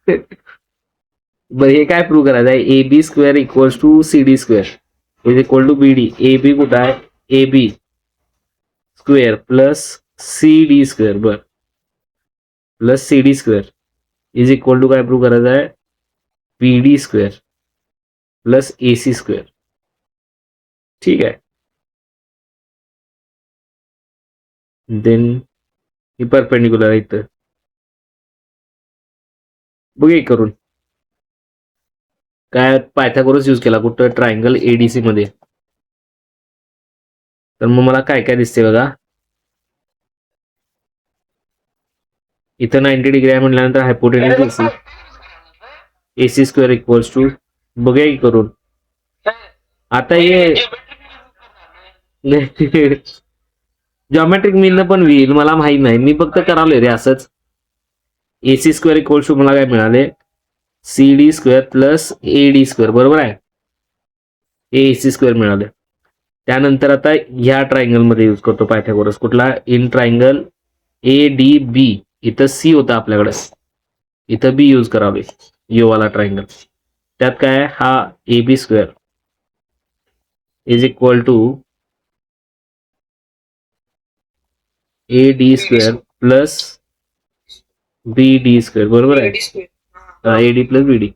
बरं हे काय प्रूव्ह करायचं आहे? A B square equals to C D square is equal to B D. A B कुठं आहे? A B square plus C D square बर plus C D square is equal to काय prove करायचं आहे? B D square plus A C square. ठीक आहे. Then he perpendicular आहे इथं. बघूया करून. काय पायथागोरस यूज केला कुठं? ट्रायंगल एडीसी मध्ये. तर मग मला काय काय दिसते बघा. इथं 90 डिग्री आहे म्हटल्यानंतर हायपोटेन्यूज एसी स्क्वेअर इक्वल्स टू. बघूया की करून. आता हे जॉमेट्रिक मीन पण होईल मला माहित नाही. मी फक्त करालोय रे असंच. एसी स्क्वेअर इक्वल्स टू मला काय मिळाले? C D square plus A D square बरोबर आहे. ए सी स्क्वेअर मिळाले. त्यानंतर आता ह्या ट्रायंगल मध्ये यूज करतो पायथागोरस. कुठला? इन ट्रायंगल ए डी बी. इथं सी होता आपल्याकडे, इथं बी यूज करावे. यो वाला ट्रायंगल. त्यात काय? हा A B square is equal to A D square plus B D square बरोबर आहे. A D plus B D.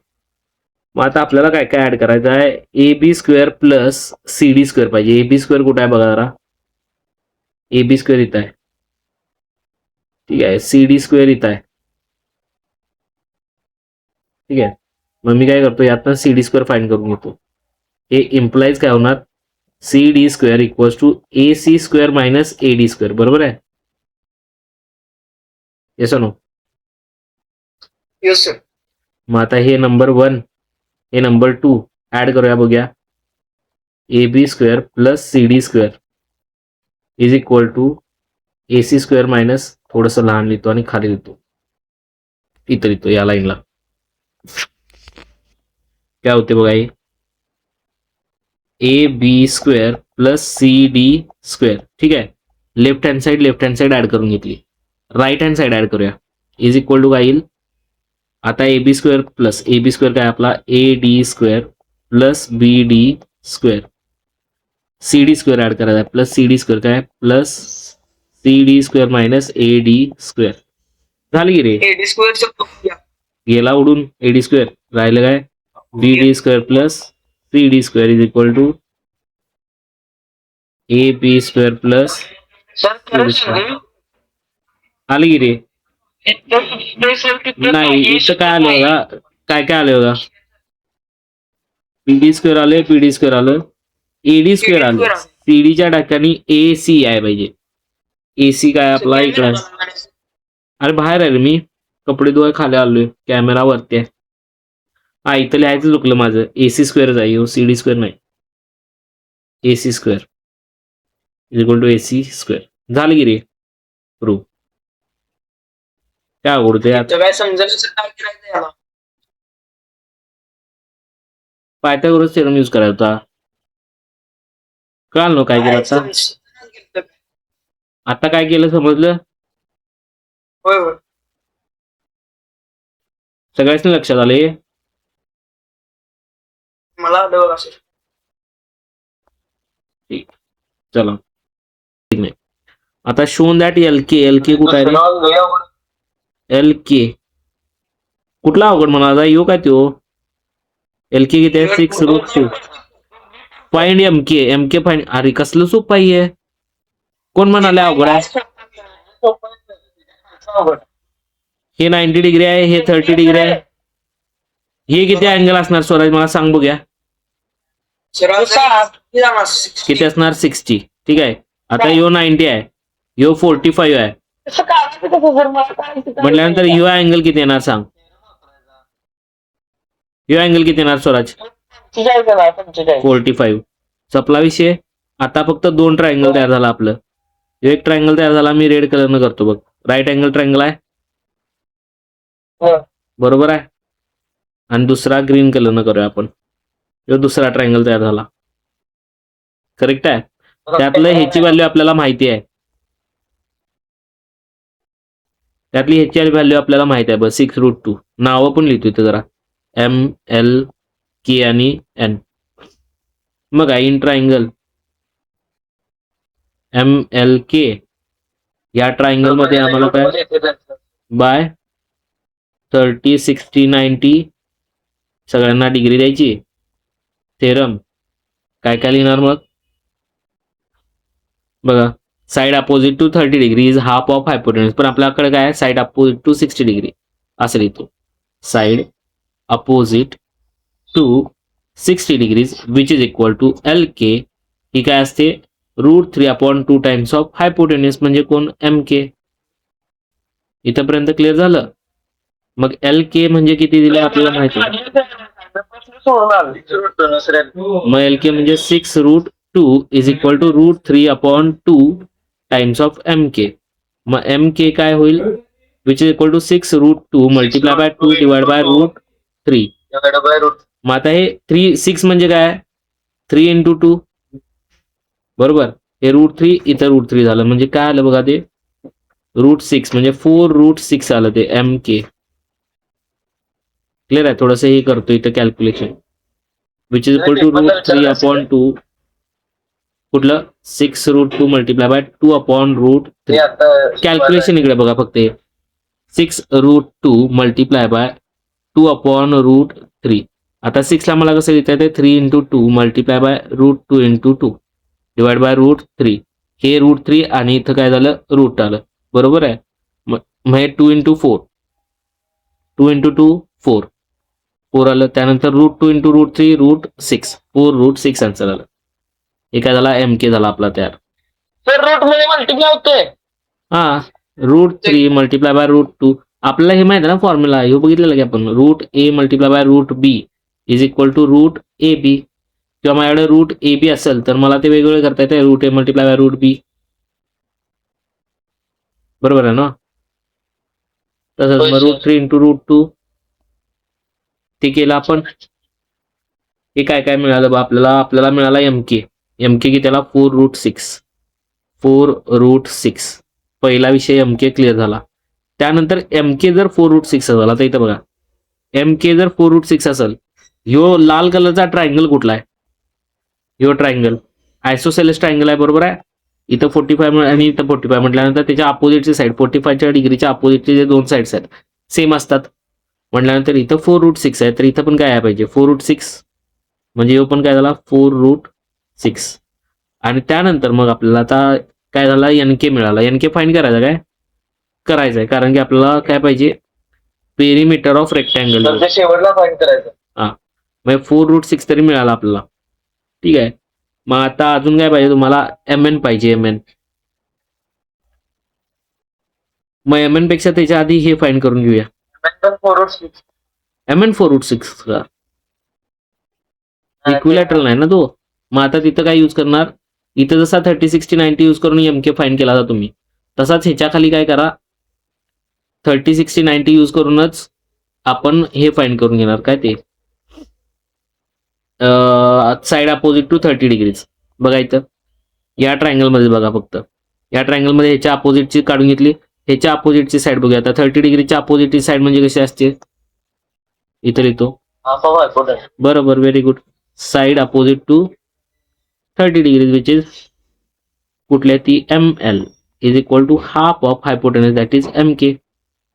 मग आता आपल्याला काय काय ऍड करायचं आहे? A B square plus C D square पाहिजे. ए बी स्क्वेअर कुठे आहे बघा जरा. ए बी स्क्वेअर इथं आहे. ठीक आहे. सी डी स्क्वेअर इथं आहे. ठीक आहे. मग मी काय करतो? यातनं सी डी स्क्वेअर फाइंड करून घेतो. हे इम्प्लाइज काय होणार? C D square equals to A C square minus A D square बरोबर आहे. Yes no? Yes sir. मग आता हे नंबर 1 हे नंबर 2 ऍड करूया बघूया. A B square plus C D square is equal to A C square minus थोडंसं लहान लिहितो आणि खाली लिहितो. इथं लिहितो या लाईनला. काय होते बघा हे? A B square plus C D square. ठीक आहे. लेफ्ट हँड साईड ऍड करून घेतली. राईट हँड साईड ऍड करूया. इज इक्वल टू काय येईल? आता A B square plus A B square काय आपला? A D square plus B D square. C D square add करायचा आहे. प्लस सी डी स्क्वेअर काय? Plus C D square minus A D square. झाली की रे? एडी स्क्वेअर गेला उडून ए D square. राहिलं काय? B D square plus C D square is equal to A B square plus आली की रे? नाही इथं काय आलं बघा. काय काय आलं बघा. पीडी स्क्वेअर आले, पीडी स्क्वेअर आलं, एडी स्क्वेअर आलं. सीडीच्या ठिकाणी ए सी आहे पाहिजे. ए सी काय आपला इकडे. अरे बाहेर आहे रे मी. कपडे धुवाय खाली आलोय. कॅमेरा वरती आहे. हा इथं लिहायचं चुकलं माझं. एसी स्क्वेअर आहे सी डी स्क्वेअर नाही. AC square is equal to AC square. झालं की रे प्रूव्ह. काय आवडते काय समजायचं काय करायचं याला. पायथागोरस थेरम यूज करायचा होता. कळालं ना काय केलं आता? आता काय केलं समजलं? होय होय. सगळ्यांनी लक्षात आले? मला आलं बघा सर. ठीक. चला ठीक नाही. आता शोन दॅट एल के कुठं आहे रे? एल के कुठला अवघड म्हणाला? यो काय तो? एल के किती आहे? 6√2. फाइंड एम के फाइंड. अरे कसलं सोपं आहे. कोण म्हणाले अवघड आहे? हे 90 डिग्री आहे, हे 30 डिग्री आहे. हे किती अँगल असणार स्वराज मला सांग बघूया. किती असणार? 60. ठीक आहे. आता यो 90 आहे, यो 45 आहे. म्हटल्यानंतर यो अँगल किती येणार सांग? यो अँगल किती येणार स्वराज? 45. सपला विषय. आता फक्त 2 ट्रायंगल तयार झाला आपलं. एक ट्रायंगल तयार झाला. मी रेड कलर न करतो बघ. राईट अँगल ट्रायंगल आहे बरोबर आहे. आणि दुसरा ग्रीन कलर न करूया आपण. जो दुसरा ट्रायंगल तयार झाला. करेक्ट आहे. त्यातलं ह्याची व्हॅल्यू आपल्याला माहिती आहे. त्यातली ह्याची व्हॅल्यू आपल्याला माहित आहे बस 6√2. नावं पण लिहितो इथं जरा MLK आणि N. मग इन ट्रायंगल MLK या ट्रायंगल मध्ये आम्हाला काय बाय 30, 60, 90 सगळ्यांना डिग्री द्यायची. थेरम काय काय लिहिणार मग बघा, side opposite to 30 degree is half of hypotenuse. पण आपल्याकडे काय साइड अपोजिट टू 60 डिग्री असं लिहितो. Side opposite to 60 degrees which is equal to LK ही काय असते √3/2 टाइम्स ऑफ हायपोटेन्यूज म्हणजे कोण MK. इथंपर्यंत क्लिअर झालं. मग LK म्हणजे किती दिले आपल्याला माहिती आहे. मग LK म्हणजे 6√2 is equal to √3/2 times of MK. मग MK काय होईल which is equal to 6√2 multiply by 2 divide by √3. मग आता हे 6 म्हणजे काय 3 इंटू 2 बरोबर. हे √3 इथं √3 झालं म्हणजे काय आलं बघा ते √6 म्हणजे 4√6 आलं ते MK. क्लिअर आहे. थोडंसं हे करतो इथं calculation which is equal to √3/2 कुठलं 6√2 मल्टिप्लाय बाय 2/√3. कॅल्क्युलेशन इकडे बघा फक्त 6√2 मल्टिप्लाय बाय 2/√3. आता 6 ला मला कसं लिहिता येते 3 into 2 multiply by √2 into 2 divide by √3. हे √3 आणि इथं काय झालं रूट आलं बरोबर आहे. मग हे 2 इंटू 4 2 इंटू 2 4 आलं. त्यानंतर √2 इंटू √3 √6 4√6 आन्सर आलं. हे काय झाला MK झाला आपला तयार. रूट मध्ये मल्टिप्लाय होतोय. हा √3 मल्टिप्लाय बाय √2 आपल्याला हे माहिती आहे ना फॉर्म्युला हे बघितलेलं की आपण √A multiply by √B is equal to √AB. किंवा माझ्याकडे √AB असेल तर मला ते वेगवेगळे करता येते √A मल्टिप्लाय बाय √B बरोबर आहे ना. तसंच मग √3 इंटू √2 ते केलं आपण. हे काय काय मिळालं बा आपल्याला मिळाला MK की त्याला 4√6 पहिला विषय MK क्लिअर झाला. त्यानंतर MK जर 4√6 झाला तर इथं बघा MK जर 4√6 असेल ह्यो लाल कलरचा ट्रायंगल कुठला आहे ह्यो ट्रायंगल आयसोसेलेस ट्रायंगल आहे बरोबर आहे. इथं 45 आणि इथं 45 म्हटल्यानंतर त्याच्या अपोजिटची साईड 45च्या डिग्रीच्या अपोजिटचे जे दोन साईड्स आहेत सेम असतात म्हटल्यानंतर इथं 4√6 आहे तर इथं पण काय आहे पाहिजे 4√6 म्हणजे ह्यो पण काय झाला 4√6. आणि त्यानंतर मग आपल्याला आता काय झाला NK मिळाला. NK फाइंड करायचं आहे कारण की आपल्याला काय पाहिजे पेरिमीटर ऑफ रेक्टँगल शेवटला फाइंड करायचं. हा मग 4√6 तरी मिळाला आपल्याला. ठीक आहे. मग आता अजून काय पाहिजे तुम्हाला MN पाहिजे MN. मग MN पेक्षा त्याच्या आधी हे फाइंड करून घेऊया MN 4√6 का इक्विलॅटरल नाही ना तो. मग आता तिथं काय यूज करणार इथं जसा 30, 60, 90 यूज करून MK फाइंड केला जातो तुम्ही तसाच ह्याच्या खाली काय करा 30, 60, 90 यूज करूनच आपण हे फाइंड करून घेणार काय ते साइड अपोजिट टू 30 डिग्रीज. बघा इथं या ट्रायंगल मध्ये बघा फक्त या ट्रायंगल मध्ये ह्याच्या अपोजिटची काढून घेतली ह्याच्या अपोजिटची साइड बघूया. आता 30 डिग्रीच्या अपोजिटची साइड म्हणजे कशी असते इथं लिहितो बरोबर very good. Side opposite to 30 degrees which is कुठल्या ती ML is equal to half of hypotenuse that is MK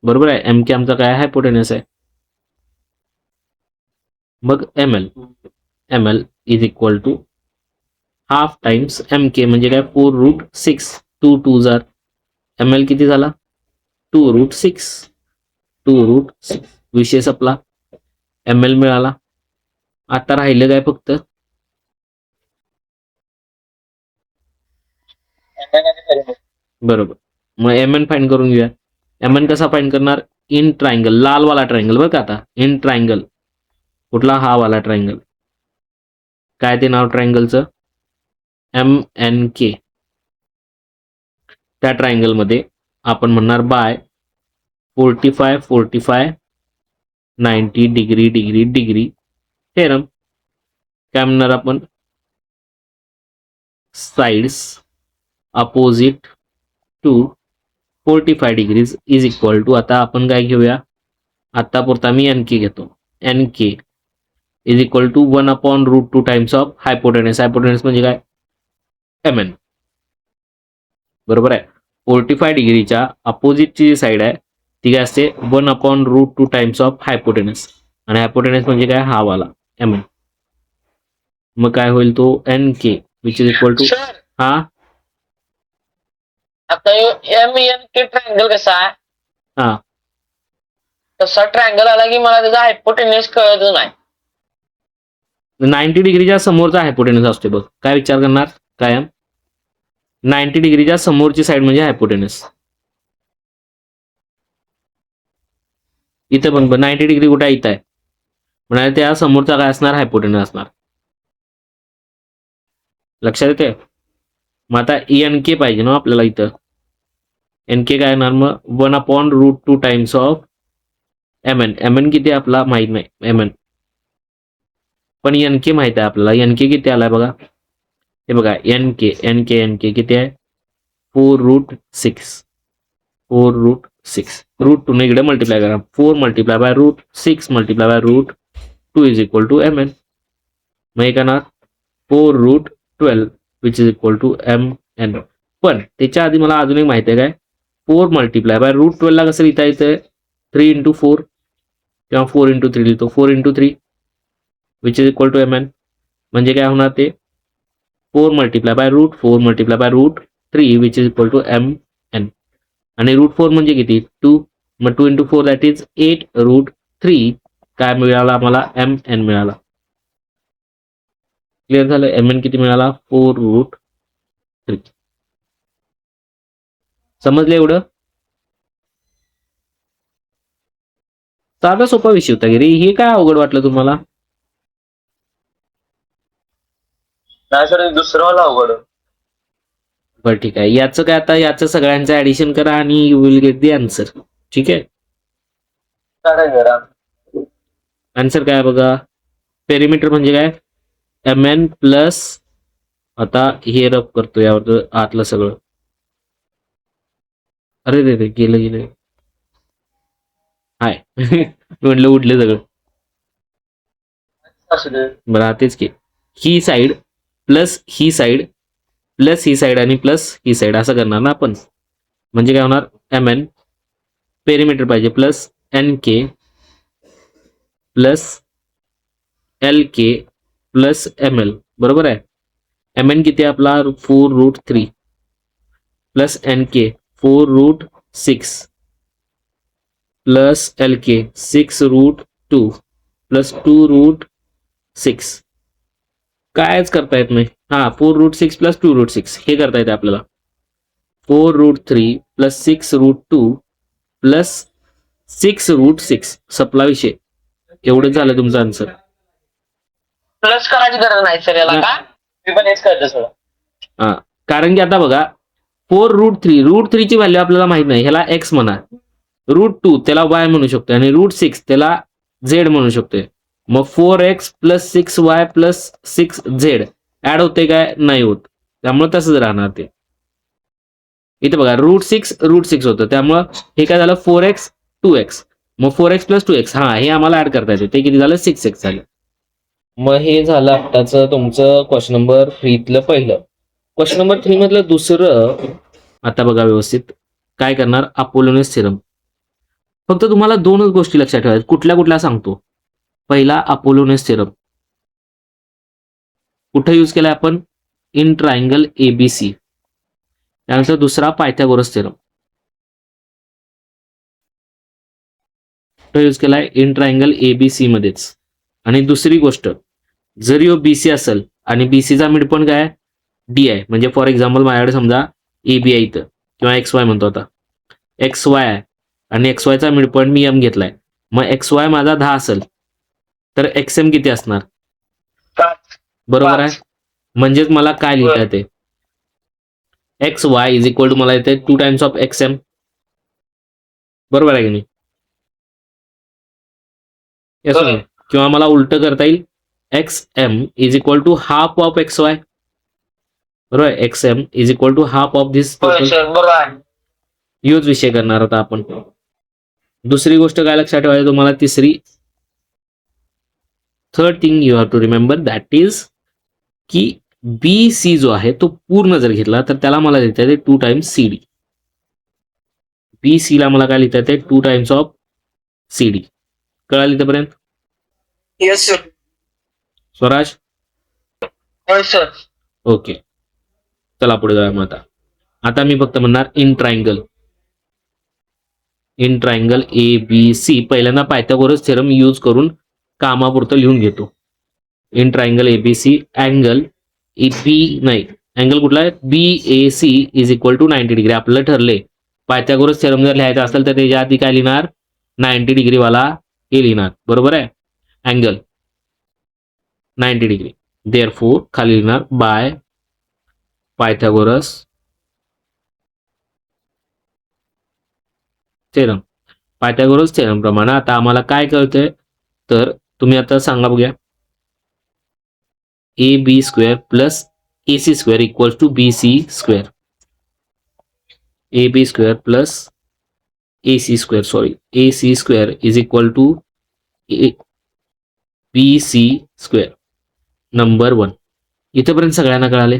बरोबर आहे. MK आमचा काय हायपोटेनस आहे. मग ML is equal to half times MK म्हणजे काय 4√6 2 2 जार ML किती झाला 2√6 विषय संपला. ML मिळाला. आता राहिलं काय फक्त बरोबर. मग MN फाइंड करून घेऊया. MN कसा फाइंड करणार इन ट्रायंगल लाल वाला ट्रायंगल बरं का. आता इन ट्रायंगल कुठला हा वाला ट्रायंगल काय ते नाव ट्रायंगलचं MNK. त्या ट्रायंगल मध्ये आपण म्हणणार by 45 45 90 degree degree degree theorem काय म्हणणार आपण sides opposite to 45 degrees is equal to, आता आपण काय घेऊया, आतापुरता मी एन के घेतो, N K is equal to 1/√2 times of hypotenuse. Hypotenuse म्हणजे काय, एम एन. बरोबर आहे. 45 डिग्रीच्या अपोजिटची जी साईड आहे ती काय असते, 1/√2 टाइम्स ऑफ हायपोटेनस. आणि हायपोटेनस म्हणजे काय, हा वाला एम एन. मग काय होईल तो N K which is equal to, sir हा आता एम एन के ट्रायंगल कसा आहे, हा तसा ट्रायंगल आला की मला त्याचा हायपोटेन्यूस कळतच नाही. 90 डिग्रीच्या समोरचा हायपोटेनस असतो बघ, काय विचार करणार कायम, 90 डिग्रीच्या समोरची साईड म्हणजे हायपोटेनस. इथं पण 90 डिग्री कुठे आहे, इथं आहे, म्हणजे त्या समोरचा काय असणार, हायपोटेनस असणार. लक्षात येते. मग आता एन के पाहिजे ना आपल्याला, इथं एन के काय येणार, मग 1/√2 times of M N. M N किती आपला माहित नाही, एम एन, पण एन के माहित आहे आपल्याला. एन के किती आलाय बघा, हे बघा, एन के किती आहे, 4√6. 4√6 √2 इकडे मल्टिप्लाय करा, 4 multiply by √6 multiply by √2 is equal to M N. मग हे करणार 4√12 which is equal to M N. पण त्याच्या आधी मला अजून एक माहिती आहे काय, 4 मल्टिप्लाय बाय √12 ला कसं लिहिता येतं, 3 × 4 किंवा 4 × 3 लिहितो, 4 × 3 which is equal to M N. म्हणजे काय होणार ते 4 multiply by √4 multiply by √3 which is equal to M N. आणि √4 म्हणजे किती, 2. मग 2 × 4 दॅट इज 8√3. काय मिळाला आम्हाला, एम एन मिळाला. क्लिअर झालं. एम एन किती मिळाला, 4√3. समजलं एवढं. साधा सोपा विषय होता गिरी, हे काय अवघड वाटलं तुम्हाला. नाही सर, दुसरं मला अवघड. बरं ठीक आहे, याचं काय, आता याचं सगळ्यांचं ऍडिशन करा आणि you will get the answer. ठीक आहे. काय करा, आन्सर काय बघा, पेरिमीटर म्हणजे काय, एम एन प्लस, आता हे रफ करतो यावर आतलं सगळं, अरे रे रे गेलं हाय म्हटलं उठलं सगळं. असू दे. बरं तेच की, ही साईड प्लस ही साईड प्लस ही साईड आणि प्लस ही साईड असं करणार ना आपण. म्हणजे काय होणार, एम एन पेरिमीटर पाहिजे प्लस एन के प्लस एल के प्लस एम एल. बरोबर आहे. एम एन किती आपला 4√3 प्लस एन के 4√6 प्लस एल के 6√2 प्लस 2√6. कायच करता येत नाही. हा 4√6 प्लस 2√6 हे करता येते आपल्याला. 4√3 प्लस 6√2 प्लस 6√6 सपला विषय. एवढंच झालं तुमचं आन्सर. प्लस करायची गरज नाही सर याला का, मी पण हेच करतो सर. हा, कारण की आता बघा 4√3 ची व्हॅल्यू आपल्याला माहित नाही, ह्याला एक्स म्हणा, √2 त्याला वाय म्हणू शकतो आणि √6 त्याला झेड म्हणू शकतोय. मग 4x plus 6y plus 6z add होते काय, नाही होत, त्यामुळे तसंच राहणार ते. इथे बघा √6 होतं, त्यामुळं हे काय झालं 4x 2x. मग 4x प्लस 2x, हा हे आम्हाला ऍड करता येते, ते किती झालं 6x झालं. मग हे झालं आत्ताचं तुमचं क्वेश्चन नंबर 3 पहिलं. क्वेश्चन नंबर 3 मधलं दुसरं, आता बघा व्यवस्थित काय करणार, अपोलोनियस थेरम. फक्त तुम्हाला दोनच गोष्टी लक्षात ठेवायच्या, कुठल्या कुठल्या सांगतो. पहिला अपोलोनियस थेरम कुठे यूज केलाय आपण, इन ट्रायंगल एबीसी. त्यानंतर दुसरा पायथागोरस थेरम कुठे यूज केलाय, इन ट्रायंगल एबीसी मध्येच. आणि दुसरी गोष्ट, जर यो बीसी असेल आणि बीसीचा मिड पॉईंट काय डी आहे, म्हणजे फॉर एक्झाम्पल माझ्याकडे समजा एबी आहे इथं, किंवा एक्स वाय म्हणतो, आता एक्स वाय आहे आणि एक्स वायचा मिड पॉईंट मी एम घेतलाय. मग एक्स वाय माझा 10 असेल तर एक्स एम किती असणार, 5. बरोबर आहे. म्हणजेच मला काय लिहिता येते, X Y is equal to मला येते 2 टाइम्स ऑफ एक्स एम. बरोबर आहे की नाही. Yes or no? किंवा मला उलट करता येईल, X M is equal to half of X Y. बरोबर आहे. X M is equal to half of this total. बरोबर आहे. योच विषय करणार होता आपण. दुसरी गोष्ट काय लक्षात ठेवायची तुम्हाला, तिसरी third thing you have to remember that is की बी सी जो आहे तो पूर्ण जर घेतला तर त्याला मला लिहिता येते 2 times C D. B C ला मला काय लिहिता येते 2 टाइम्स ऑफ सी डी. कळाली इथपर्यंत? Yes sir. स्वराज? होय सर. ओके, चला पुढे जाऊया मग आता मी फक्त म्हणणार in triangle A B C. पहिल्यांदा पायथागोरस थेरम यूज करून कामापुरतं लिहून घेतो. In triangle A B C angle A B नाही, अँगल कुठला आहे, B A C is equal to 90 degree. आपलं ठरले पायथागोरस थेरम जर लिहायचा असेल तर त्याच्या आधी काय लिहिणार, 90 डिग्री वाला हे लिहिणार. बरोबर आहे, अँगल 90 डिग्री. देअरफोर खाली लिहिणार bye Pythagoras theorem. Pythagoras theorem प्रमाणे आता आम्हाला काय कळतंय, तर तुम्ही आता सांगा बघूया. A B square plus A C square equals to B C square. A B square plus A C square, sorry A C square is equal to B C square. Number 1. इथेपर्यंत सगळ्यांना कळाले?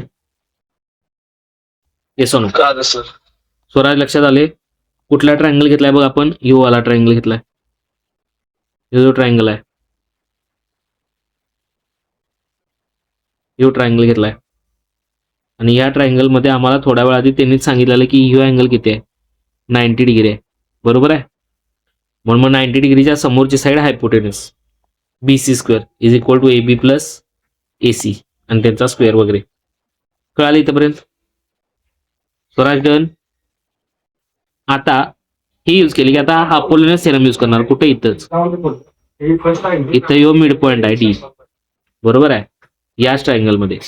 Yes no? कळालं sir. Swaraj लक्षात आले? कुठला triangle घेतलाय बघ आपण, यो वाला ट्रायंगल घेतलाय. यो जो ट्रायंगल आहे, यो ट्रायंगल घेतलाय आणि या ट्रायंगल मध्ये आम्हाला थोड्या वेळ आधी त्यांनीच सांगितलेलं की यो अँगल किती आहे, 90 डिग्री आहे. बरोबर आहे, म्हणून मग 90 डिग्रीच्या समोरची side hypotenuse B C square is equal to A B plus A C आणि त्यांचा स्क्वेअर वगैरे. कळालं इथपर्यंत? स्वराज डन. आता ही यूज केली की आता हा अपोलोनस थेरम यूज करणार. कुठे? इथंच. इथं यो मिड पॉइंट आहे डी. बरोबर आहे, याच ट्रायंगल मध्ये.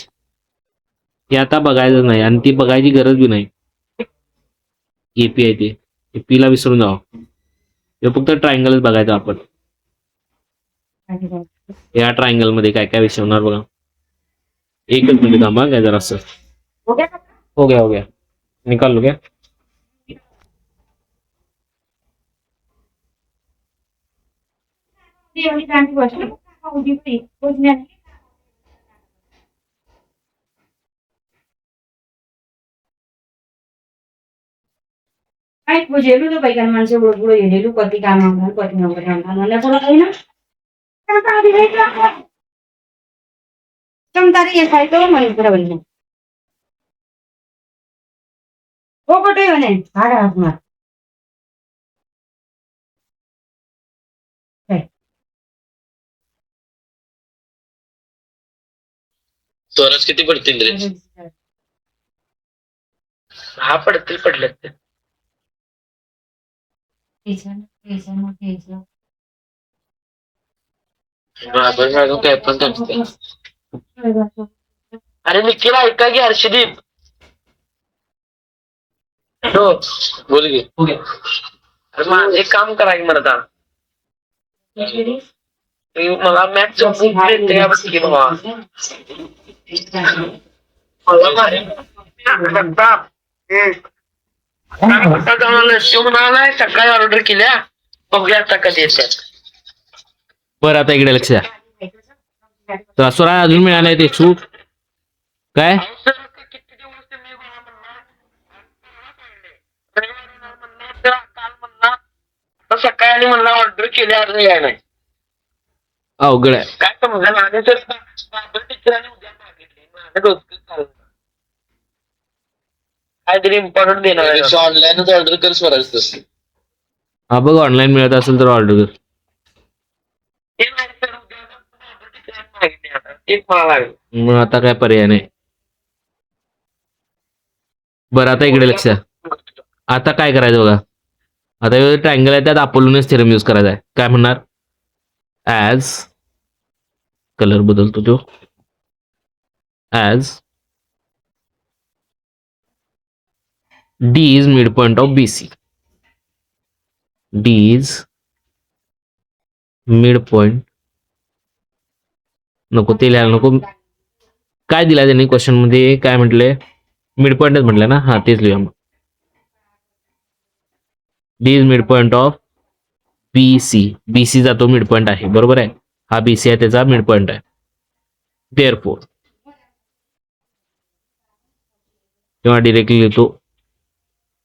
हे आता बघायचं नाही आणि ती बघायची गरज बी नाही. एपी आहे ते, एपी ला विसरून जाऊ. हे फक्त ट्रायंगलच बघायचं आपण. या ट्रायंगल मध्ये काय काय विषय होणार बघा. एकच मिनिट थांबा काय जरा असं. हो गया निकाल लो क्या? Ay, pues yo lo que man se volvió y yo lo que no le puedo ir. Sometimes I say to my brother. What do you mean? I don't know. Swaraj किती पडतील रे? हा पडतील, पडले ते. काय पण करते. अरे निखिल ऐका की हर्षदीप. हो बोल की. अरे माझं एक काम करा की मला, मला मॅथ्स बुक भेटते का बघ की बाबा. म्हणाला सकाळी ऑर्डर केल्या, बघूया आता कधी येतात. बरं आता इकडे लक्ष द्या. तर स्वराज अजून मिळालंय ते सूट काय? किती दिवस ते मी काल म्हणला, सकाळी म्हणला ऑर्डर केल्या अर्ज याय नाही. अवघड आहे. काय समजा माझ्या तर टीचरांनी उद्या मागितली, माझं डोसकं चालू. काहीतरी इम्पॉर्टंट देणार आहे. ऑनलाईनच ऑर्डर कर स्वराज तसं. हा बघ, ऑनलाईन मिळत असेल तर ऑर्डर कर. मग आता काय पर्याय नाही. बरं आता इकडे लक्ष द्या. आता काय करायचं बघा. आता ट्रायंगल आहे त्यात अपोलोनस थेरम यूज करायचा आहे. काय म्हणणार? ॲज कलर बदलतो तो, as D is mid point of B C. D is mid point, नको ते लिहायला नको. काय दिला त्यांनी क्वेश्चन मध्ये, काय म्हटले? मिड पॉइंटच म्हटलं ना. हा तेच लिहूया मग. D is mid point of BC. BC जातो मिड पॉइंट आहे, बरोबर आहे. हा बीसी आहे, त्याचा मिड पॉइंट आहे. देअरफोर किंवा डिरेक्टली लिहितो.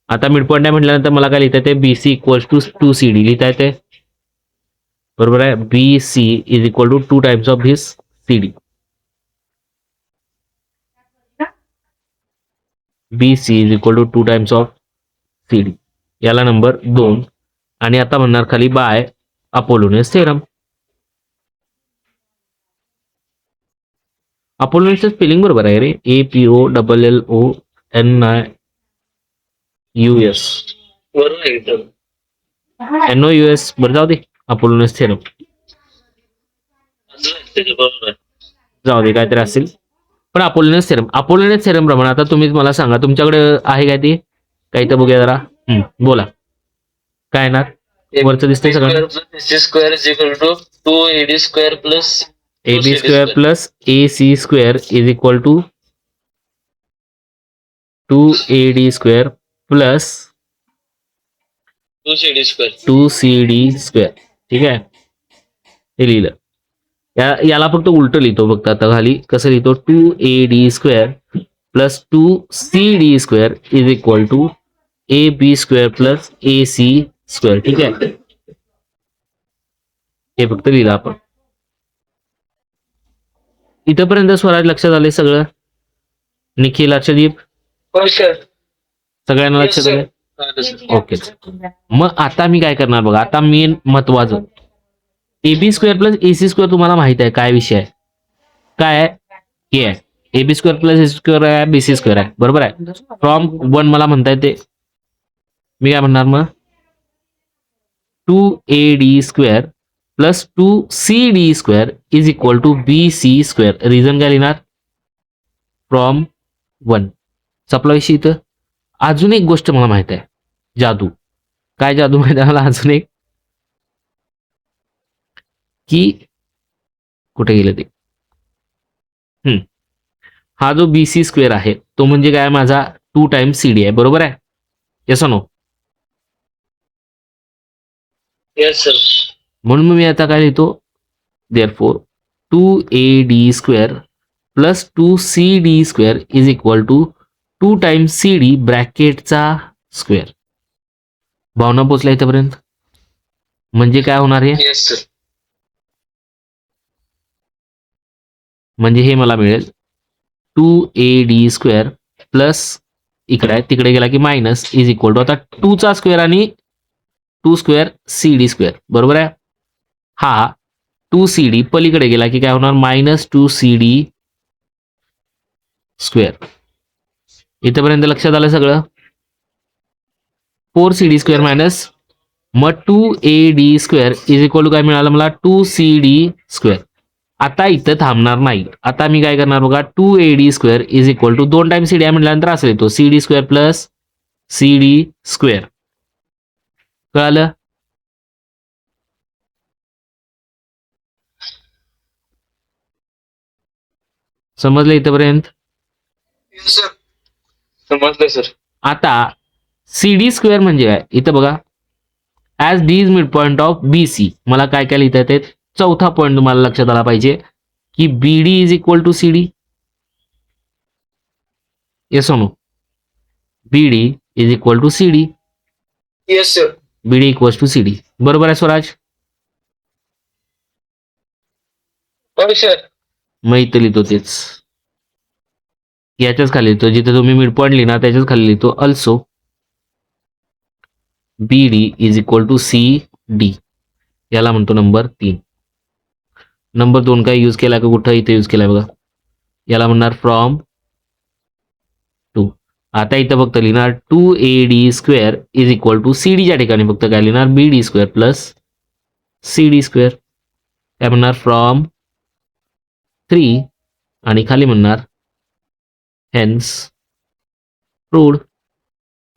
आता मिड पॉइंट आहे म्हटल्यानंतर मला काय लिहिता येते, बीसी इक्वल्स टू 2CD लिहिता येते, बरोबर आहे. BC is equal to 2 times of this CD. BC is equal to 2 times of CD. याला नंबर 2. आणि आता म्हणणार खाली बाय अपोलोनियस थेरम. अपोलोनियसचं स्पेलिंग बरोबर आहे रे, APOLLONIUS. बरोबर आहे एकदम. NOUS बरं जाऊ दे. अपोलोनियस थेरम असं असते ते, बरोबर आहे. जाऊ दे, काहीतरी असेल. पण अपोलोनियस थेरम, अपोलोनियस थेरम प्रमाणे आता तुम्हीच मला सांगा, तुमच्याकडे आहे काय ते, काही तर बघूया जरा. बोला काय ना वरचं दिसतंय सगळं. Square is equal to 2AD square plus AB square plus AC square is equal to 2AD square plus 2CD square. 2CD square. ठीक आहे, हे लिहिलं. याला फक्त उलट लिहितो फक्त आता खाली. कसं लिहितो, 2AD square plus 2CD square is equal to AB square plus AC square. ठीक आहे, हे फक्त लिहिलं आपण. इथपर्यंत स्वराज लक्षात आले सगळं. निखिल, अर्षदीप, हो सर. सगळ्यांना लक्षात आलं. ओके. मग आता मी काय करणार बघा, आता मेन महत्वाचं AB square plus AC square तुम्हाला माहित आहे काय विषय आहे, काय आहे, हे आहे. AB square plus AC square आहे, BC स्क्वेअर आहे, बरोबर आहे. फ्रॉम 1 मला म्हणता येते, मी काय म्हणणार मग, 2AD square plus 2CD square is equal to BC square. Reason काय लिहिणार, फ्रॉम 1. सपला विषय. इथं अजून एक गोष्ट मला माहित आहे, जादू. काय जादू माहित आहे मला अजून एक, की कुठे गेलं ते, हा जो BC स्क्वेअर आहे तो म्हणजे काय, माझा 2 टाइम्स CD आहे, बरोबर आहे. Yes no. Yes sir. म्हणून मी आता काय लिहितो, therefore 2AD square plus 2CD square is equal to 2 times CD ब्रॅकेटचा स्क्वेअर. भावना पोचला इथपर्यंत. म्हणजे काय होणार आहे, येस सर. म्हणजे हे मला मिळेल 2AD स्क्वेअर प्लस इकडे आहे, तिकडे गेला की मायनस इज इक्वल टू, आता 2 चा स्क्वेअर आणि 2 स्क्वेअर CD स्क्वेअर, बरोबर आहे. हा 2CD पलीकडे गेला की काय होणार, मायनस 2CD स्क्वेअर. इथपर्यंत लक्षात आलं सगळं. 4CD स्क्वेअर मायनस, मग 2AD square is equal to काय मिळालं मला, 2CD स्क्वेअर. आता इथं थांबणार नाही. आता मी काय करणार बघा, 2AD square is equal to 2 times CD आहे म्हटल्यानंतर असं येतो, CD square plus CD square. कळालं. समजलं इथपर्यंत. Yes sir. समजलं सर. आता CD स्क्वेअर म्हणजे काय, इथं बघा, as D is mid point of BC. मला काय काय लिहिता येते, चौथा पॉईंट तुम्हाला लक्षात आला पाहिजे की BD is equal to CD. Yes no, BD is equal to CD. Yes sir. BD equal to CD, बरोबर आहे स्वराज. हो सर. मग इथं लिहितो तेच, याच्याच खाली लिहितो, जिथे तुम्ही मिड पॉइंट लिहिणार त्याच्याच खाली लिहितो, also BD is equal to CD. याला म्हणतो नंबर 3. नंबर 2 काय यूज केला का कुठं, इथे यूज केलाय बघा, याला म्हणणार फ्रॉम 2. आता इथं फक्त लिहिणार 2AD square is equal to CDच्या ठिकाणी फक्त काय लिहिणार, BD square plus CD square. काय म्हणणार, फ्रॉम 3 आणि खाली म्हणणार हेन्स प्रूव्ड.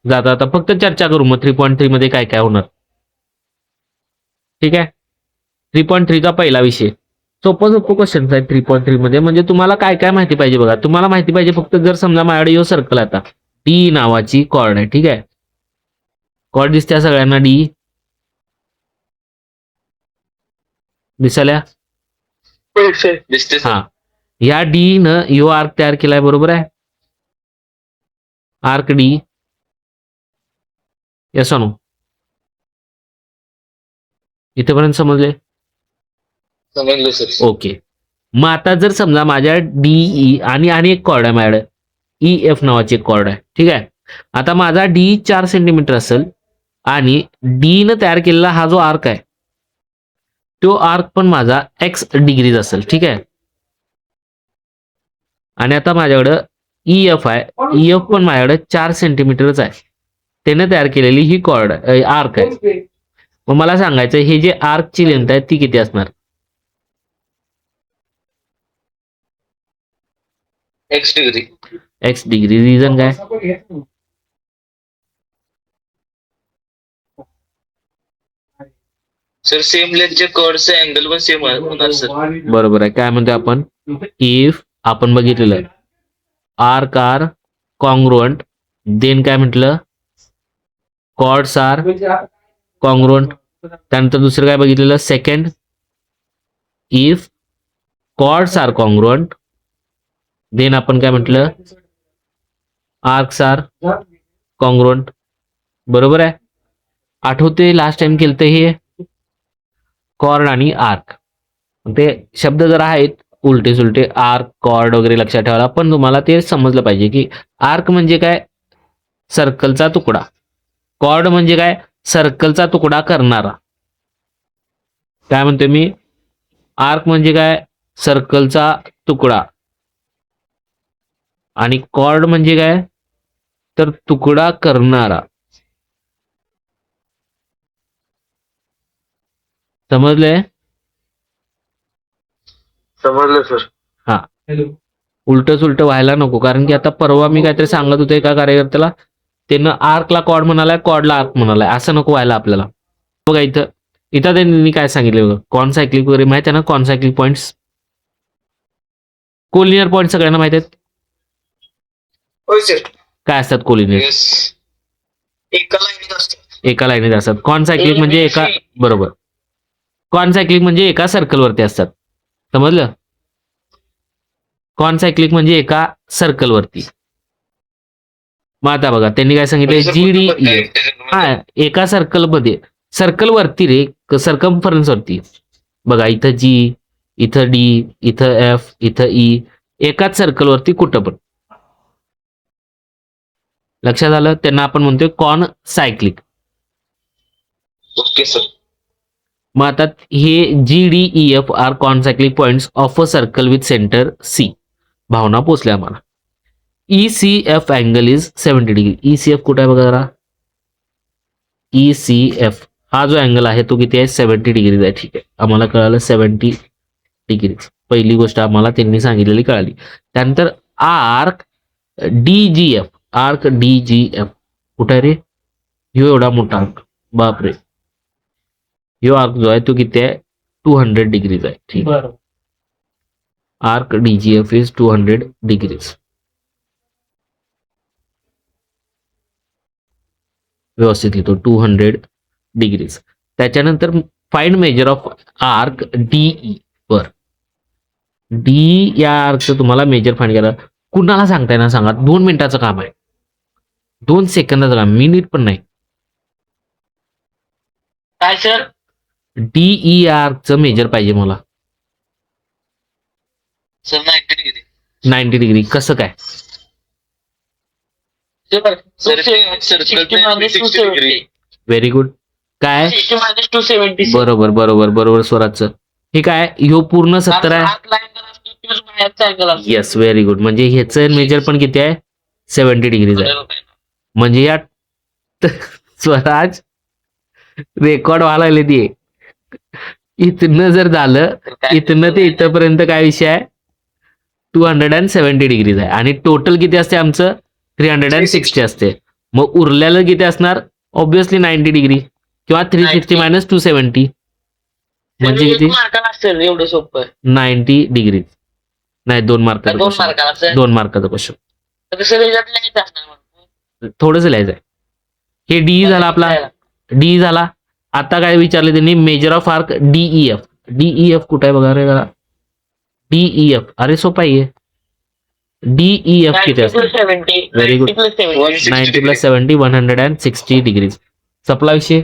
जाता आता फक्त चर्चा करू मग 3.3 मध्ये काय काय होणार. ठीक आहे, 3.3 चा पहिला विषय सोपं क्वेश्चन आहे 3.3 मध्ये. म्हणजे तुम्हाला काय काय माहिती पाहिजे बघा, तुम्हाला माहिती पाहिजे फक्त, जर समजा माझ्याकडे यो सर्कल आता D नावाची कॉर्ड आहे, ठीक आहे, कॉर्ड दिसत्या सगळ्यांना डी दिसाल्या दिसते सर. हा या डी न यो आर्क तयार केलाय बरोबर आहे आर्क डी यस नो इथेपर्यंत समजले समजलं सर. ओके मग आता जर समजा माझ्या डीई आणि एक कॉर्ड आहे माझ्याकडे ई एफ नावाची एक कॉर्ड आहे ठीक आहे आता माझा डी 4 सेंटीमीटर असेल आणि डी न तयार केलेला हा जो आर्क आहे तो आर्क पण माझा एक्स डिग्रीज असेल ठीक आहे आणि आता माझ्याकडं ई एफ आहे ई एफ पण माझ्याकडे 4 सेंटीमीटरच आहे त्याने तयार केलेली ही कॉर्ड आर्क आहे मग मला सांगायचं हे जे आर्कची लेंथ आहे ती किती असणार x degree. X degree reason काय सर सेम लेंथचे कर्डचे अँगल पण सेम होणार सर. बरोबर आहे काय म्हणतो आपण इफ आपण बघितलेलं आर्क आर कॉन्ग्रुएंट देन काय म्हटलं कॉर्ड्स आर कॉन्ग्रुएंट त्यानंतर दुसरं काय बघितलेलं second if chords are congruent then आपण काय म्हटलं आर्क्स आर कॉन्ग्रुएंट बरोबर आहे आठवते लास्ट टाइम केलं हे कॉर्ड आणि आर्क ते शब्द जरा आहेत उलटे सुलटे आर्क कॉर्ड वगैरे लक्षात ठेवायला पण तुम्हाला ते समजलं पाहिजे की आर्क म्हणजे काय सर्कलचा तुकडा कॉर्ड म्हणजे काय सर्कलचा तुकडा करणारा काय म्हणतोय मी आर्क म्हणजे काय सर्कलचा तुकडा आणि कॉर्ड म्हणजे काय तर तुकडा करणारा समजलंय समजलं सर. हा उलट सुलट व्हायला नको कारण की आता परवा मी काहीतरी सांगत होते एका कार्यकर्त्याला त्यानं आर्कला कॉर्ड म्हणालाय कॉर्डला आर्क म्हणालाय असं नको व्हायला आपल्याला बघा इथं इथं त्यांनी काय सांगितलं बघा कॉनसायक्लिक वगैरे माहिती आहे ना कॉनसायक्लिक पॉइंट्स कोलिनियर पॉइंट सगळ्यांना माहित आहेत होय सर. काय असतात कोलिनियर येस. एका लाईनीत असतं. एका लाईनीत असतात कॉनसायक्लिक म्हणजे एका बरोबर कॉनसायक्लिक म्हणजे एका सर्कलवरती असतात समजलं कॉनसायक्लिक म्हणजे एका सर्कलवरती मग आता बघा त्यांनी काय सांगितलं जीडी हा एका सर्कलमध्ये सर्कल वरती रे सर्कम्फरन्स वरती बघा इथं जी इथं डी इथं एफ इथं ई एकाच सर्कल वरती कुठं पण लक्षात आलं त्यांना आपण म्हणतोय कॉन सायक्लिक ओके सर. मग आता हे G D E F are concyclic points of a circle with centre C Bhavana पोचल्या आम्हाला E C F angle is 70 degree E C F कुठे आहे बघा जरा ई सी एफ हा जो अँगल आहे तो किती आहे 70 डिग्रीज आहे ठीक आहे आम्हाला कळालं 70 डिग्रीज पहिली गोष्ट आम्हाला त्यांनी सांगितलेली कळाली त्यानंतर आर्क डीजीएफ आर्क डीजीएफ कुठे आहे रे ह्यो एवढा मोठा आर्क बापरे ह्यो आर्क जो आहे तो किती आहे 200 डिग्रीज आहे ठीक आहे आर्क डीजीएफ इज 200 डिग्रीज व्यवस्थित लिहितो 200 डिग्रीज त्याच्यानंतर find measure of arc DE वर डी या आर्कचं तुम्हाला मेजर फाइंड करायला कुणाला सांगताय ना सांगा 2 मिनिटाचं काम आहे 2 सेकंदाचं काम मिनिट पण नाही काय सर डीई आर्कचं मेजर पाहिजे मला सर 90 डिग्री 90 डिग्री कसं काय व्हेरी गुड काय बरोबर बरोबर बरोबर स्वराजचं हे काय ह्यो पूर्ण 70 आहे येस व्हेरी गुड म्हणजे ह्याचं मेजर पण किती आहे 70 डिग्रीज आहे म्हणजे या स्वराज रेकॉर्ड व्हायला लागले ती इथनं जर झालं इथनं ते इथपर्यंत काय विषय आहे 270 डिग्रीज आहे आणि टोटल किती असते आमचं 360 असते मग उरल्याला किती असणार ऑब्विसली 90 डिग्री किंवा 360 मायनस 270 म्हणजे किती एवढं सोपं 90 डिग्री नाही 2 मार्काचा 2 मार्काचा क्वेश्चन थोडंसं लिहायचं आहे हे डी झाला आपला, डी झाला. आता काय विचारले त्यांनी, major of arc DEF. DEF कुठे आहे बघा रे जरा. डीईएफ अरे सोपा आहे. डीईएफ किती असतं? 70 Very good. 90 plus 70 160 degrees. सपला विषय.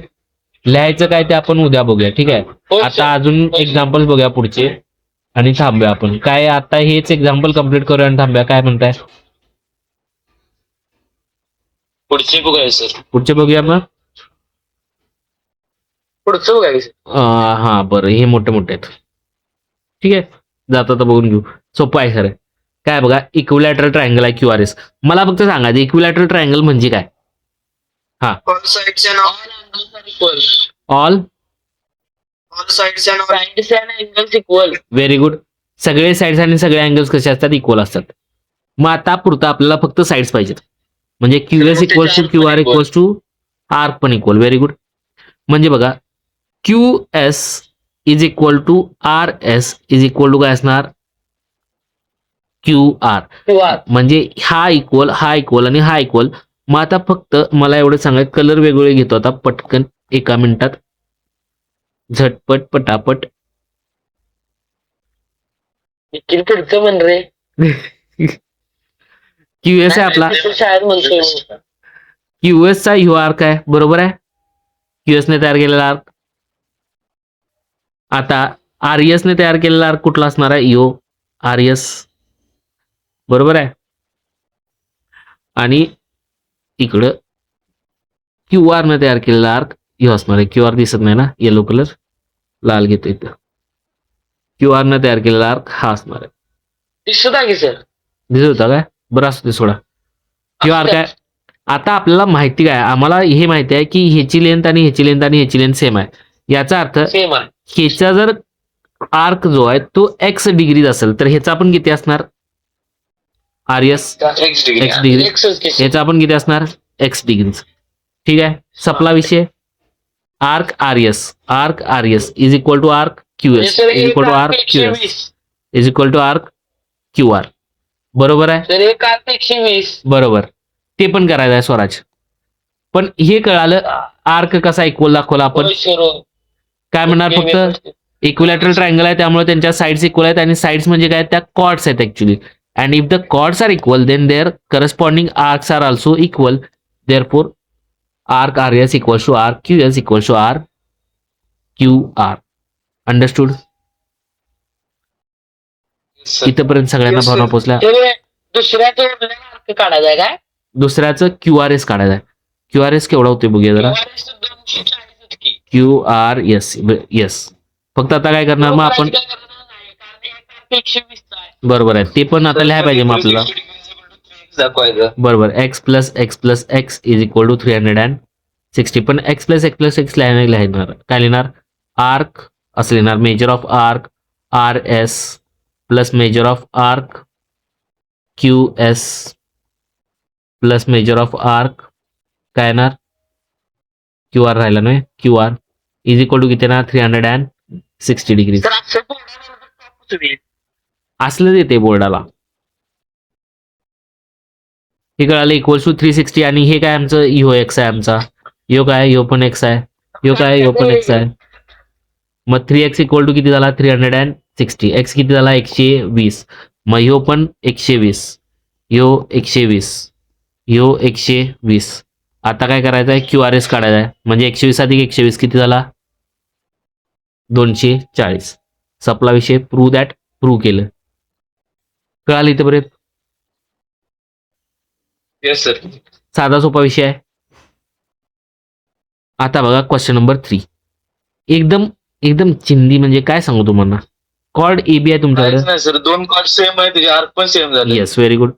लिहायचं काय ते आपण उद्या बघूया, ठीक आहे. हो, आता अजून एक्झाम्पल बघूया पुढचे आणि थांबूया आपण. काय आता हेच एक्झाम्पल कम्प्लीट करूया आणि थांबूया. काय म्हणताय? पुढचे बघायचं सर. पुढचे बघूया मग. पुढचं बघायचं. हा बरं, हे मोठे मोठे आहेत. ठीक आहे, जाता तर बघून घेऊ. सोपं आहे खरं. काय बघा, इक्विलॅटरल ट्रायंगल आहे क्यूआरएस. मला फक्त सांगायचं इक्विलॅटरल ट्रायंगल म्हणजे काय. All sides and all angles are equal. All sides and angles equal. Very good. सगळे साईड्स आणि सगळे अँगल्स कसे असतात, इक्वल असतात. मग आता पुरतं आपल्याला फक्त साईड्स पाहिजेत. म्हणजे QS equals to Q R equals to arc पण इक्वल. Very good. म्हणजे बघा, Q S is equal to R S is equal to काय असणार, क्यू आर. म्हणजे हा इक्वल आणि हा इक्वल. मग आता फक्त मला एवढं सांगायचं, कलर वेगवेगळे घेतो आता पटकन एका मिनिटात, झटपट पटापट. पुढचं म्हण रे. क्यूएस आहे आपला, शाळेत म्हणतो. क्यूएस चा ह्यो आर्क आहे, बरोबर आहे. क्यूएस ने तयार केलेला आर्क. आता आरएस ने तयार केलेला आर्क कुठला असणार आहे, यो आरएस, बरोबर आहे. आणि इकडं क्यू आर ने तयार केलेला आर्क ह्यो असणार आहे. क्यू आर दिसत नाही ना, येलो कलर, लाल घेतो इथं. क्यू आर ने तयार केलेला आर्क हा असणार आहे. दिसत आहे की सर. दिसत होता काय, बरं असू दे सोडा. क्यू आर काय. आता आपल्याला माहिती काय, आम्हाला हे माहिती आहे की ह्याची लेंथ आणि ह्याची लेंथ आणि ह्याची लेंथ सेम आहे. याचा अर्थ सेम आहे. ह्याचा जर आर्क जो आहे तो एक्स डिग्रीज असेल तर ह्याचा आपण किती असणार, आरएस एक्स डिग्री. ह्याचा आपण किती असणार, एक्स डिग्रीज. ठीक आहे, सपला विषय. Arc RS is equal to arc QS is equal to arc QS is equal to arc Q R. बरोबर आहे. तर एक आर्क 120. बरोबर, ते पण करायचं आहे स्वराज. पण हे कळालं आर्क कसा इक्वल दाखवला आपण. काय म्हणणार, फक्त इक्विलॅटरल ट्रायंगल आहे त्यामुळे त्यांच्या साइड्स इक्वल आहेत आणि साइड्स म्हणजे काय, त्या कॉर्ड्स आहेत actually. And if the chords are equal then their corresponding arcs are also equal. Therefore arc R S equals to arc Q S equals to R Q R. Understood. इथपर्यंत सगळ्यांना भावना पोहोचल्या. दुसऱ्याचं arc काढायचा आहे काय. दुसऱ्याचं Q R S काढायचं आहे. क्यू आर एस केवढा होतोय बघूया जरा. 240 की. Q R S yes. फक्त आता काय करणार मग आपण, 120 आहे. बरोबर आहे, ते पण आता लिहायला पाहिजे मग आपल्याला. दाखवायचं. बरोबर, X plus X is equal to 360. पण एक्स प्लस एक्स लिहायणार काय लिहिणार, आर्क असं लिहिणार. Measure of arc R S plus measure of arc Q S plus measure of arc काय येणार, क्यू आर राहिला नाही, Q R is equal to किती येणार, 360 डिग्री. तर असं बोलणार तुम्ही. असलं येते बोर्डाला. हे कळालं, इक्वल्स टू 360. आणि हे काय आमचं, यो एक्स आहे आमचा, यो काय, यो पण एक्स आहे, यो काय, यो पण एक्स आहे. मग 3x इक्वल टू किती झाला, 360. एक्स किती झाला, 120. मग ह्यो पण 120, ह्यो 120, ह्यो 120. आता काय करायचं आहे, क्यू आर एस काढायचा आहे. म्हणजे 120 अधिक 120 किती झाला, 240. सपला विषय. Prove that. प्रूव्ह केलं. कळालं इथपर्यंत. Yes sir. साधा सोपा विषय आहे. आता बघा क्वेश्चन नंबर 3. एकदम एकदम चिंदी, म्हणजे काय सांगू तुम्हाला. कॉर्ड ए बी आहे तुमच्याकडे. सर 2 कॉर्ड सेम आहे, त्याचे आर्क पण सेम झाले. Yes, very good.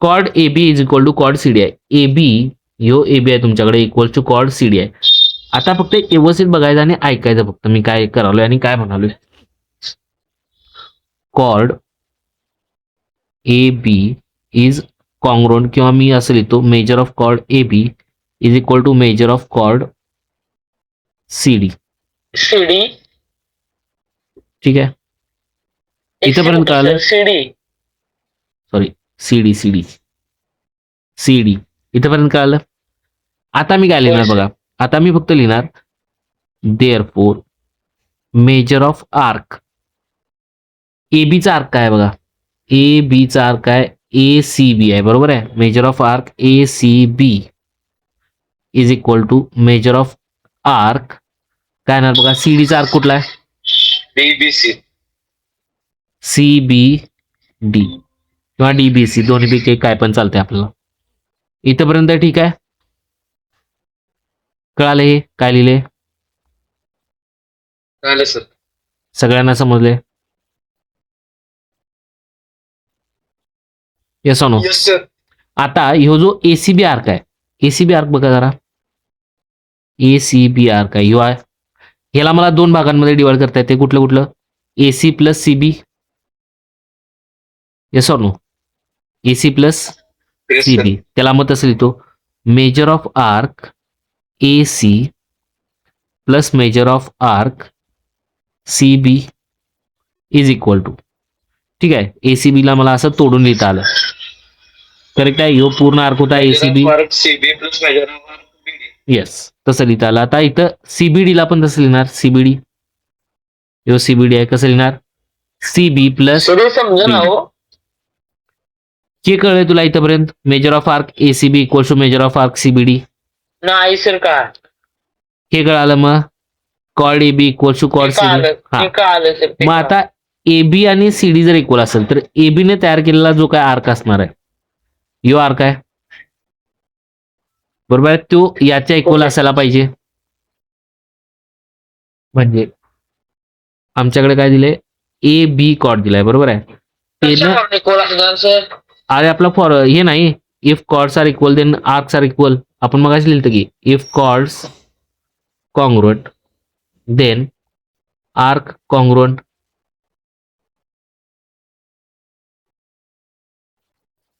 Chord A B is equal to chord C D आहे. ए बी, ह्यो ए बी आहे तुमच्याकडे, equal to chord C D आहे. आता फक्त व्यवस्थित बघायचं आणि ऐकायचं फक्त मी काय करालोय आणि काय म्हणालोय. कॉर्ड ए बी इज कॉंग्रोन, किंवा मी असं लिहितो, measure of chord A B is equal to measure of chord C D. CD. ठीक आहे, इथपर्यंत कळालं. सीडी. सॉरी, सी डी इथपर्यंत कळालं. आता मी काय लिहिणार बघा, आता मी फक्त लिहिणार देअरफोर मेजर ऑफ आर्क. ए बीचा आर्क काय आहे बघा, ए बीचा आर्क आहे ए सी बी आहे, बरोबर आहे. Measure of arc A C B is equal to measure of arc काय येणार बघा, सी डीचा आर्क कुठला आहे, BBC. सी बी डी किंवा डीबीसी, दोन्हीपैकी काय पण चालतंय आपल्याला. इथपर्यंत ठीक आहे, कळालं हे काय लिहिले, चालेल सर. सगळ्यांना समजले. Yes no. Yes sir. आता ह्यो जो एसीबी आर्क आहे, एसीबी आर्क बघा जरा, एसीबी आर्क आहे ह्यो आहे. ह्याला मला दोन भागांमध्ये डिवाइड करता येते, कुठलं कुठलं, AC plus CB. Yes no, AC plus Yes, CB. त्याला मग तसं लिहितो, measure of arc A C plus measure of arc C B is equal to, ठीक आहे. एसीबी ला मला असं तोडून लिहिता आलं, करेक्ट आहे. ह्यो पूर्ण आर्क होता ACB, CB plus measure of arc BD. Yes तसं लिहिता आलं. आता इथं सीबीडी ला पण तसं लिहिणार, सीबीडी, ह्यो सीबीडी आहे, कसं लिहिणार, सीबी प्लस. सर समजा ना हो. जे कळलंय तुला इथपर्यंत, major of arc ACB equal to measure of arc CBD, नाही सर काय हे कळालं. मग cod AB equal to cod CB. ते कळालं सर. मग आता एबी आणि सीडी जर इक्वल असेल तर एबी ने तयार केलेला जो काय आर्क असणार आहे, यो आर्क आहे, बरोबर आहे. तो याच्या इक्वल असायला पाहिजे. म्हणजे आमच्याकडे काय दिलंय, ए बी कॉड दिलाय, बरोबर आहे. सर अरे आपला फॉर हे नाही, if chords are equal then arcs are equal. आपण मगाशी लिहिलं की if chords congruent then arc congruent.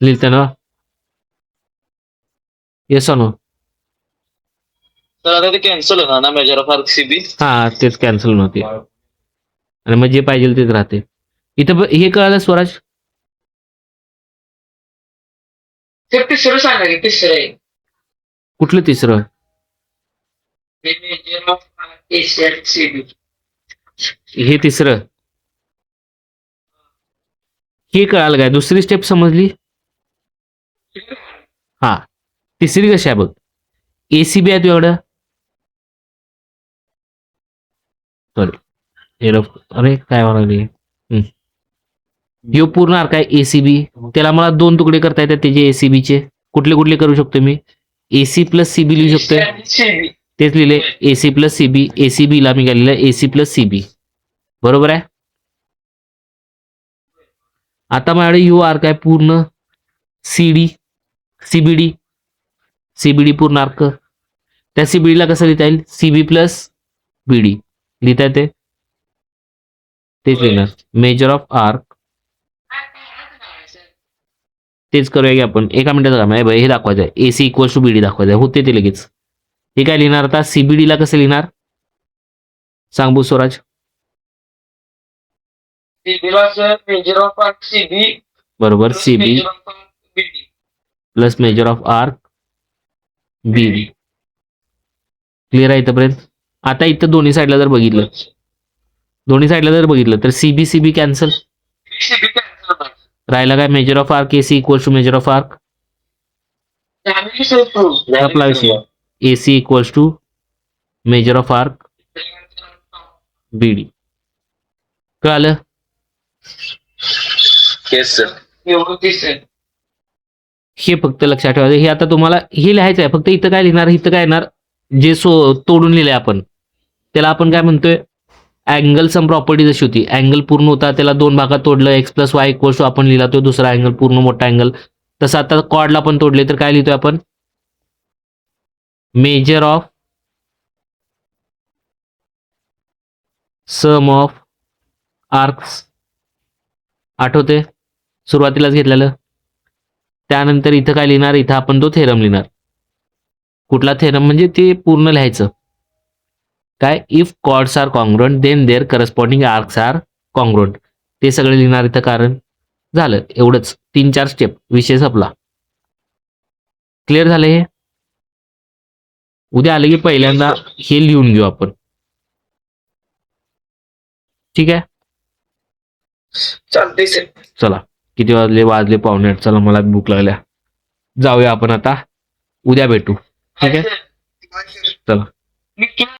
लिहिलं ना, येस नो. तर आता ते कॅन्सल होणार ना मेजर ऑफ आर्क CB. हा तेच कॅन्सल नव्हते, आणि मग जे पाहिजे तेच राहते. इथं हे कळालं स्वराज, ते तिसरं सांगा की तिसरं आहे. कुठलं तिसरं, मेजर ऑफ आर्क AC आणि CB. हे तिसरं, हे कळालं काय, दुसरी स्टेप समजली. हा तिसरी कशी आहे बघ, एसीबी आहे तुझ्याकडं, सॉरी अरे काय म्हणाली, ह्यो पूर्ण आर्क आहे एसीबी. त्याला मला दोन तुकडे करता येतात त्याचे एसीबीचे, कुठले कुठले करू शकतो मी, एसी प्लस सीबी लिहू शकतोय, CB. तेच लिहिले एसी प्लस सीबी. एसीबी ला मी काय लिहिलं, एसी प्लस सीबी, बरोबर आहे. आता माझ्याकडे यू आर्क आहे पूर्ण सीडी, सीबीडी, सीबीडी पूर्ण आर्क. त्या सीबीडीला कसं लिहिता येईल, सीबी प्लस बीडी लिहिता येते, तेच लिहिणार. मेजर ऑफ आर्क तेच करूया की आपण, एका मिनिटात काम आहे हे दाखवायचं आहे, एसी इक्वल टू बीडी दाखवायचं आहे, होते ते लगेच. हे काय लिहिणार आता, सीबीडी ला कसं लिहिणार सांग बघू स्वराज. CB ला sir measure of arc CB बरोबर, CB measure of arc BD. Plus measure of arc BD. Clear आहे इथपर्यंत. आता इथं दोन्ही साईडला जर बघितलं, दोन्ही साईडला जर बघितलं तर CB CB cancel, CB cancel होणार. राहिला काय, measure of arc AC equal to measure of arc, झाली सर proof. आपला विषय AC equal to measure of arc BD. कळालं. Yes sir. एवढं तिसरं. हे फक्त लक्षात ठेवायचं, हे आता तुम्हाला हे लिहायचं आहे. फक्त इथं काय लिहिणार, इथं काय येणार, जे तोडून लिहिलंय आपण त्याला आपण काय म्हणतोय, अँगल सम प्रॉपर्टी जशी होती, अँगल पूर्ण होता त्याला दोन भागात तोडलं, X plus Y equal to आपण लिहिला तो दुसरा अँगल पूर्ण मोठा अँगल. तसं आता कॉर्डला पण तोडले तर काय लिहितोय आपण, measure of sum of arcs, आठवते सुरुवातीलाच घेतलेलं. त्यानंतर इथं काय लिहिणार, इथं आपण तो थेरम लिहिणार. कुठला थेरम म्हणजे ते पूर्ण लिहायचं काय, if chords are congruent then their corresponding arcs are congruent. ते सगळं लिहिणार इथं, कारण झालं एवढंच, 3-4 स्टेप, विषय संपला. क्लिअर झालं हे. उद्या आले की पहिल्यांदा हे लिहून घेऊ आपण. ठीक आहे. चालतंय सर. चला किती वाजले 7:45. चला मला भूक लागल्या. जाऊया आपण आता. उद्या भेटू. ठीक आहे. आहे सर. चला. मी